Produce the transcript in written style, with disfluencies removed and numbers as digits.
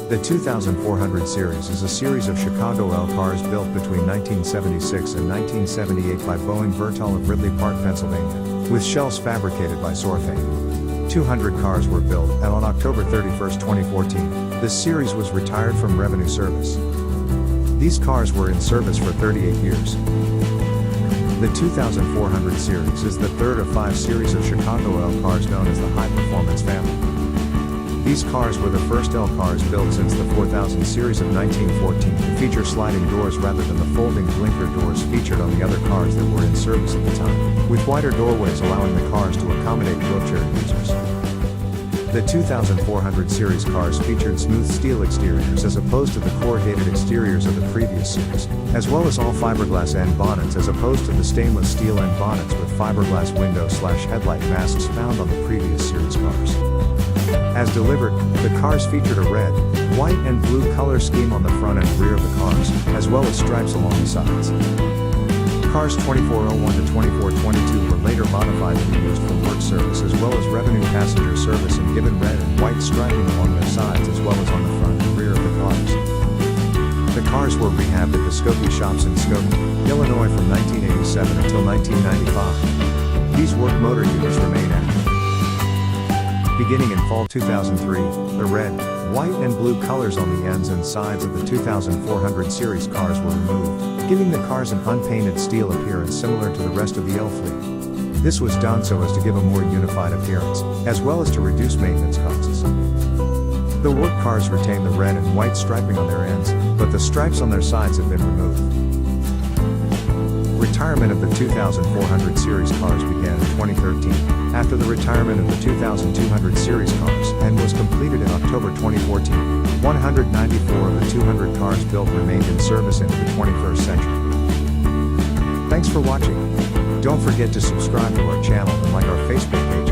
The 2400 series is a series of Chicago L cars built between 1976 and 1978 by Boeing-Vertol of Ridley Park, Pennsylvania, with shells fabricated by Sorefame. 200 cars were built, and on October 31, 2014, this series was retired from revenue service. These cars were in service for 38 years. The 2400 series is the third of 5 series of Chicago L cars known as the High Performance family. These cars were the first L cars built since the 4000 series of 1914 to feature sliding doors rather than the folding blinker doors featured on the other cars that were in service at the time, with wider doorways allowing the cars to accommodate wheelchair users. The 2400 series cars featured smooth steel exteriors as opposed to the corrugated exteriors of the previous series, as well as all fiberglass end bonnets as opposed to the stainless steel end bonnets with fiberglass window/headlight masks found on the previous series cars. As delivered, the cars featured a red, white and blue color scheme on the front and rear of the cars, as well as stripes along the sides. Cars 2401 to 2422 were later modified to be used for work service as well as revenue passenger service and given red and white striping along their sides as well as on the front and rear of the cars. The cars were rehabbed at the Skokie shops in Skokie, Illinois from 1987 until 1995. These work motor units remain active. Beginning in fall 2003, the red, white and blue colors on the ends and sides of the 2400 series cars were removed, giving the cars an unpainted steel appearance similar to the rest of the L fleet. This was done so as to give a more unified appearance, as well as to reduce maintenance costs. The work cars retain the red and white striping on their ends, but the stripes on their sides have been removed. Retirement of the 2400 series cars began in 2013, after the retirement of the 2200 series cars, and was completed in October 2014. 194 of the 200 cars built remained in service into the 21st century. Thanks for watching. Don't forget to subscribe to our channel and like our Facebook page.